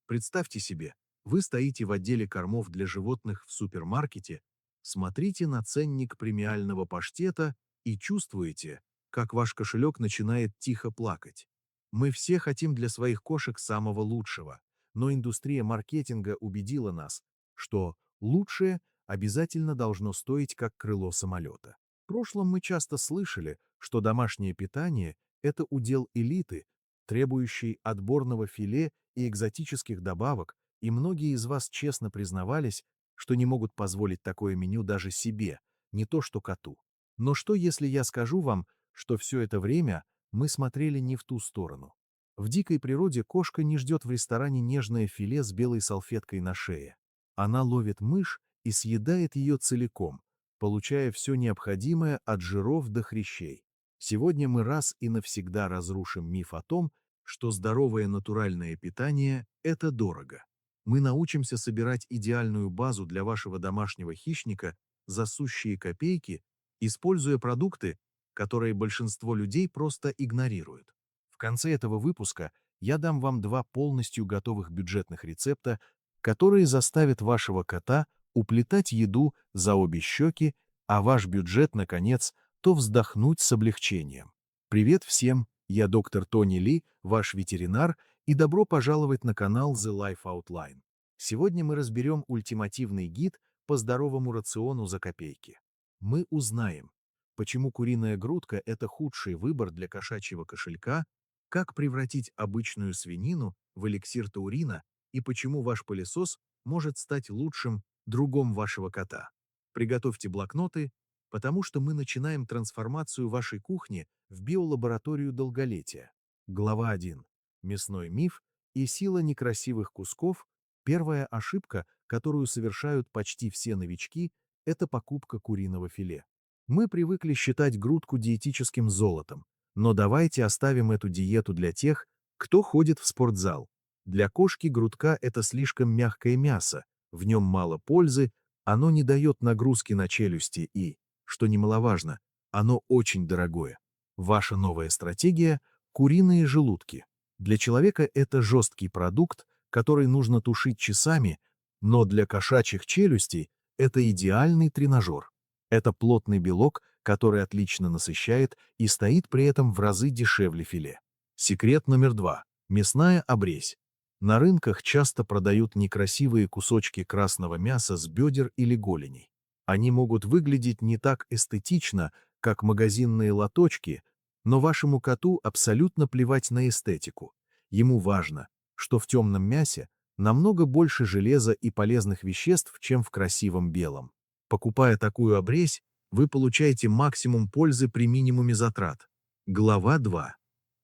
Представьте себе, вы стоите в отделе кормов для животных в супермаркете, смотрите на ценник премиального паштета и чувствуете, как ваш кошелек начинает тихо плакать. Мы все хотим для своих кошек самого лучшего, но индустрия маркетинга убедила нас, что лучшее обязательно должно стоить как крыло самолета. В прошлом мы часто слышали, что домашнее питание – это удел элиты, требующий отборного филе и экзотических добавок, и многие из вас честно признавались, что не могут позволить такое меню даже себе, не то что коту. Но что, если я скажу вам, что все это время мы смотрели не в ту сторону? В дикой природе кошка не ждет в ресторане нежное филе с белой салфеткой на шее. Она ловит мышь и съедает ее целиком, получая все необходимое от жиров до хрящей. Сегодня мы раз и навсегда разрушим миф о том, что здоровое натуральное питание – это дорого. Мы научимся собирать идеальную базу для вашего домашнего хищника за сущие копейки, используя продукты, которые большинство людей просто игнорируют. В конце этого выпуска я дам вам два полностью готовых бюджетных рецепта, которые заставят вашего кота уплетать еду за обе щеки, а ваш бюджет, наконец, то вздохнуть с облегчением. Привет всем, я доктор Тони Ли, ваш ветеринар, и добро пожаловать на канал The Life Outline. Сегодня мы разберем ультимативный гид по здоровому рациону за копейки. Мы узнаем, почему куриная грудка – это худший выбор для кошачьего кошелька, как превратить обычную свинину в эликсир таурина и почему ваш пылесос может стать лучшим другом вашего кота. Приготовьте блокноты, потому что мы начинаем трансформацию вашей кухни в биолабораторию долголетия. Глава 1. Мясной миф и сила некрасивых кусков. Первая ошибка, которую совершают почти все новички, это покупка куриного филе. Мы привыкли считать грудку диетическим золотом, но давайте оставим эту диету для тех, кто ходит в спортзал. Для кошки грудка – это слишком мягкое мясо, в нем мало пользы, оно не дает нагрузки на челюсти и, что немаловажно, оно очень дорогое. Ваша новая стратегия – куриные желудки. Для человека это жесткий продукт, который нужно тушить часами, но для кошачьих челюстей это идеальный тренажер. Это плотный белок, который отлично насыщает и стоит при этом в разы дешевле филе. Секрет номер 2. Мясная обрезь. На рынках часто продают некрасивые кусочки красного мяса с бедер или голеней. Они могут выглядеть не так эстетично, как магазинные лоточки, но вашему коту абсолютно плевать на эстетику. Ему важно, что в темном мясе намного больше железа и полезных веществ, чем в красивом белом. Покупая такую обрезь, вы получаете максимум пользы при минимуме затрат. Глава 2.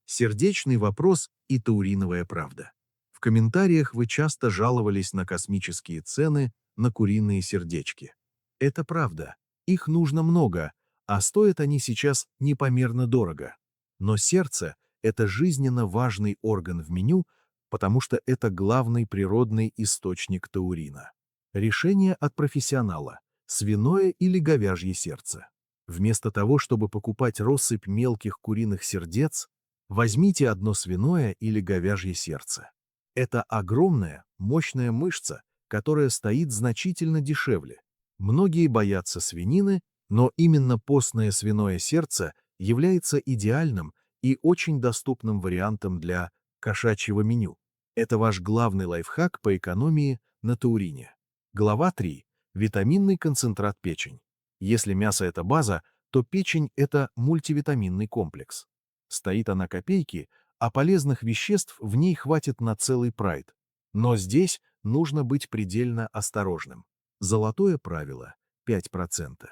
Сердечный вопрос и тауриновая правда. В комментариях вы часто жаловались на космические цены на куриные сердечки. Это правда, их нужно много, а стоят они сейчас непомерно дорого. Но сердце – это жизненно важный орган в меню, потому что это главный природный источник таурина. Решение от профессионала – свиное или говяжье сердце. Вместо того, чтобы покупать россыпь мелких куриных сердец, возьмите одно свиное или говяжье сердце. Это огромная, мощная мышца, которая стоит значительно дешевле. Многие боятся свинины, но именно постное свиное сердце является идеальным и очень доступным вариантом для кошачьего меню. Это ваш главный лайфхак по экономии на таурине. Глава 3. Витаминный концентрат печень. Если мясо – это база, то печень – это мультивитаминный комплекс. Стоит она копейки, а полезных веществ в ней хватит на целый прайд. Но здесь нужно быть предельно осторожным. Золотое правило – 5%.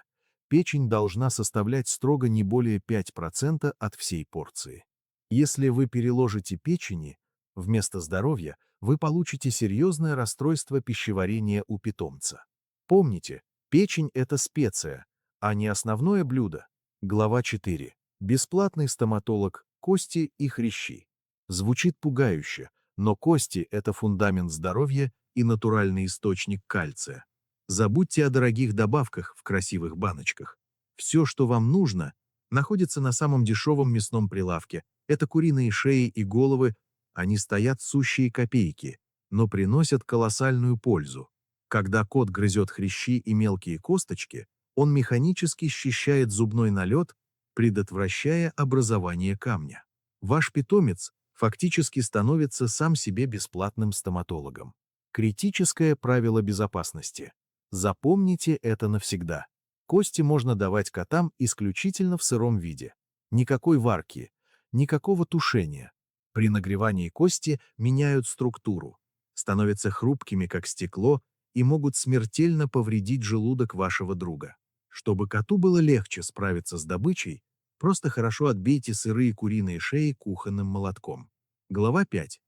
Печень должна составлять строго не более 5% от всей порции. Если вы переложите печени, вместо здоровья вы получите серьезное расстройство пищеварения у питомца. Помните, печень – это специя, а не основное блюдо. Глава 4. Бесплатный стоматолог, кости и хрящи. Звучит пугающе, но кости – это фундамент здоровья и натуральный источник кальция. Забудьте о дорогих добавках в красивых баночках. Все, что вам нужно, находится на самом дешевом мясном прилавке. Это куриные шеи и головы, они стоят сущие копейки. но приносят колоссальную пользу. Когда кот грызет хрящи и мелкие косточки, он механически счищает зубной налет, предотвращая образование камня. Ваш питомец фактически становится сам себе бесплатным стоматологом. Критическое правило безопасности. Запомните это навсегда. Кости можно давать котам исключительно в сыром виде. Никакой варки, никакого тушения. При нагревании кости меняют структуру, становятся хрупкими, как стекло, и могут смертельно повредить желудок вашего друга. Чтобы коту было легче справиться с добычей, просто хорошо отбейте сырые куриные шеи кухонным молотком. Глава 5.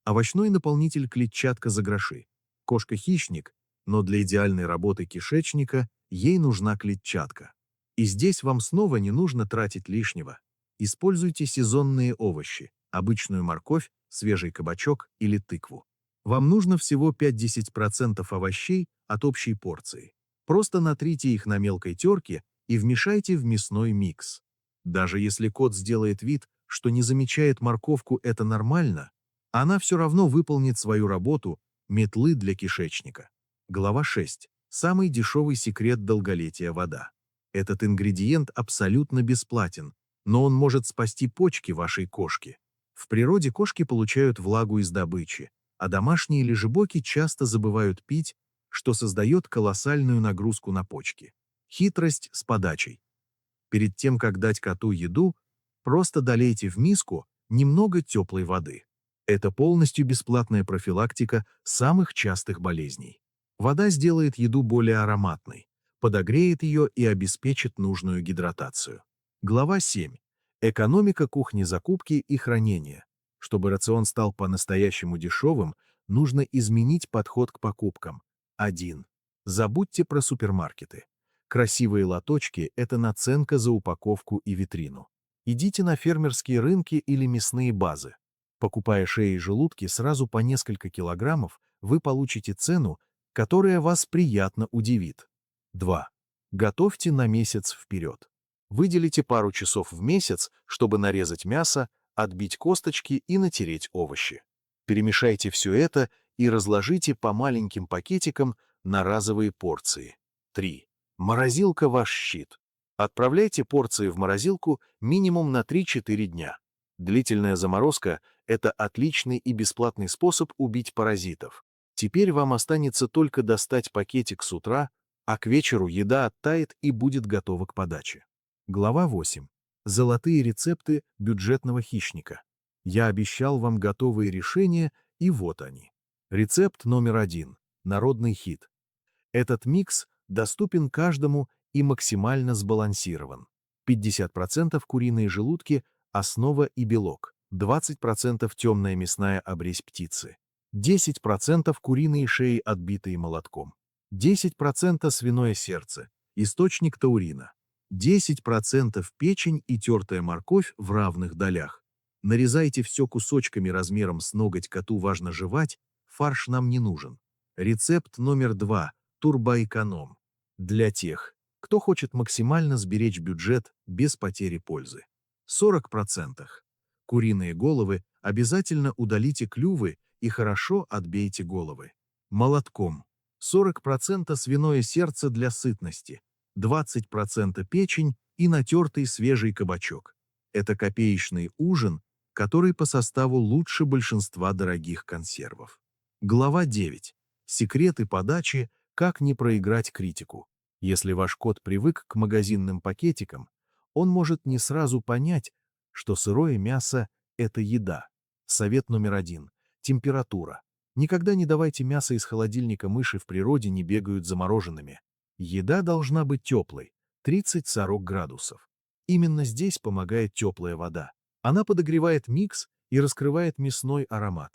Овощной наполнитель клетчатка за гроши. Кошка-хищник, но для идеальной работы кишечника ей нужна клетчатка. И здесь вам снова не нужно тратить лишнего. Используйте сезонные овощи, обычную морковь, свежий кабачок или тыкву. Вам нужно всего 5–10% овощей от общей порции. Просто натрите их на мелкой терке и вмешайте в мясной микс. Даже если кот сделает вид, что не замечает морковку, это нормально, она все равно выполнит свою работу метлы для кишечника. Глава 6. Самый дешевый секрет долголетия – вода. Этот ингредиент абсолютно бесплатен, но он может спасти почки вашей кошки. В природе кошки получают влагу из добычи, а домашние лежебоки часто забывают пить, что создает колоссальную нагрузку на почки. Хитрость с подачей. Перед тем, как дать коту еду, просто долейте в миску немного теплой воды. Это полностью бесплатная профилактика самых частых болезней. Вода сделает еду более ароматной, подогреет ее и обеспечит нужную гидратацию. Глава 7. Экономика кухни, закупки и хранения. Чтобы рацион стал по-настоящему дешевым, нужно изменить подход к покупкам. 1. Забудьте про супермаркеты. Красивые лоточки – это наценка за упаковку и витрину. Идите на фермерские рынки или мясные базы. Покупая шеи и желудки сразу по несколько килограммов, вы получите цену, которая вас приятно удивит. 2. Готовьте на месяц вперед. Выделите пару часов в месяц, чтобы нарезать мясо, отбить косточки и натереть овощи. Перемешайте все это и разложите по маленьким пакетикам на разовые порции. 3. Морозилка – ваш щит. Отправляйте порции в морозилку минимум на 3–4 дня. Длительная заморозка – это отличный и бесплатный способ убить паразитов. Теперь вам останется только достать пакетик с утра, а к вечеру еда оттает и будет готова к подаче. Глава 8. Золотые рецепты бюджетного хищника. Я обещал вам готовые решения, и вот они. Рецепт номер 1. Народный хит. Этот микс доступен каждому и максимально сбалансирован. 50% куриные желудки, основа и белок, 20% темная мясная обрезь птицы, 10% куриные шеи, отбитые молотком, 10% свиное сердце, источник таурина, 10% печень и тертая морковь в равных долях. Нарезайте все кусочками размером с ноготь, коту важно жевать, фарш нам не нужен. Рецепт номер 2. Турбоэконом. Для тех, кто хочет максимально сберечь бюджет без потери пользы. 40%. Куриные головы обязательно удалите клювы и хорошо отбейте головы. Молотком. 40% свиное сердце для сытности, 20% печень и натертый свежий кабачок. Это копеечный ужин, который по составу лучше большинства дорогих консервов. Глава 9. Секреты подачи, как не проиграть критику. Если ваш кот привык к магазинным пакетикам, он может не сразу понять, что сырое мясо – это еда. Совет номер 1. Температура. Никогда не давайте мясо из холодильника, мыши в природе не бегают замороженными. Еда должна быть теплой, 30–40 градусов. Именно здесь помогает теплая вода. Она подогревает микс и раскрывает мясной аромат.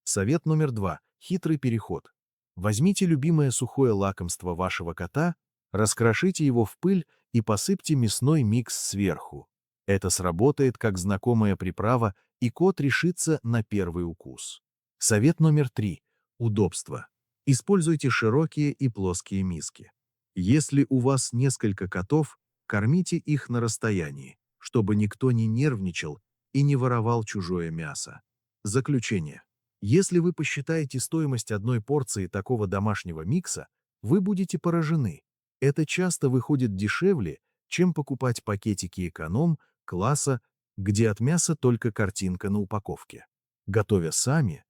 Совет номер 2. Хитрый переход. Возьмите любимое сухое лакомство вашего кота, раскрошите его в пыль и посыпьте мясной микс сверху. Это сработает как знакомая приправа, и кот решится на первый укус. Совет номер 3. Удобство. Используйте широкие и плоские миски. Если у вас несколько котов, кормите их на расстоянии, чтобы никто не нервничал и не воровал чужое мясо. Заключение. Если вы посчитаете стоимость одной порции такого домашнего микса, вы будете поражены. Это часто выходит дешевле, чем покупать пакетики эконом-класса, где от мяса только картинка на упаковке. Готовя сами,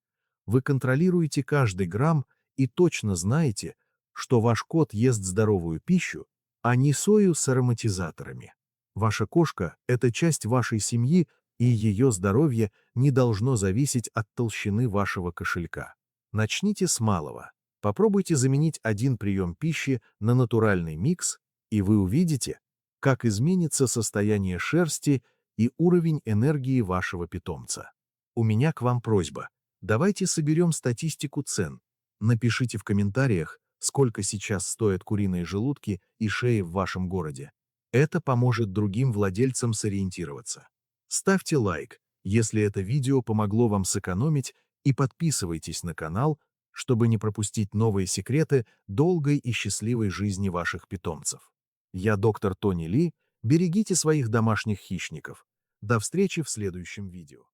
вы контролируете каждый грамм и точно знаете, что ваш кот ест здоровую пищу, а не сою с ароматизаторами. Ваша кошка– это часть вашей семьи, и ее здоровье не должно зависеть от толщины вашего кошелька. Начните с малого. Попробуйте заменить один прием пищи на натуральный микс, и вы увидите, как изменится состояние шерсти и уровень энергии вашего питомца. У меня к вам просьба. Давайте соберем статистику цен. Напишите в комментариях, сколько сейчас стоят куриные желудки и шеи в вашем городе. Это поможет другим владельцам сориентироваться. Ставьте лайк, если это видео помогло вам сэкономить, и подписывайтесь на канал, чтобы не пропустить новые секреты долгой и счастливой жизни ваших питомцев. Я доктор Тони Ли, берегите своих домашних хищников. До встречи в следующем видео.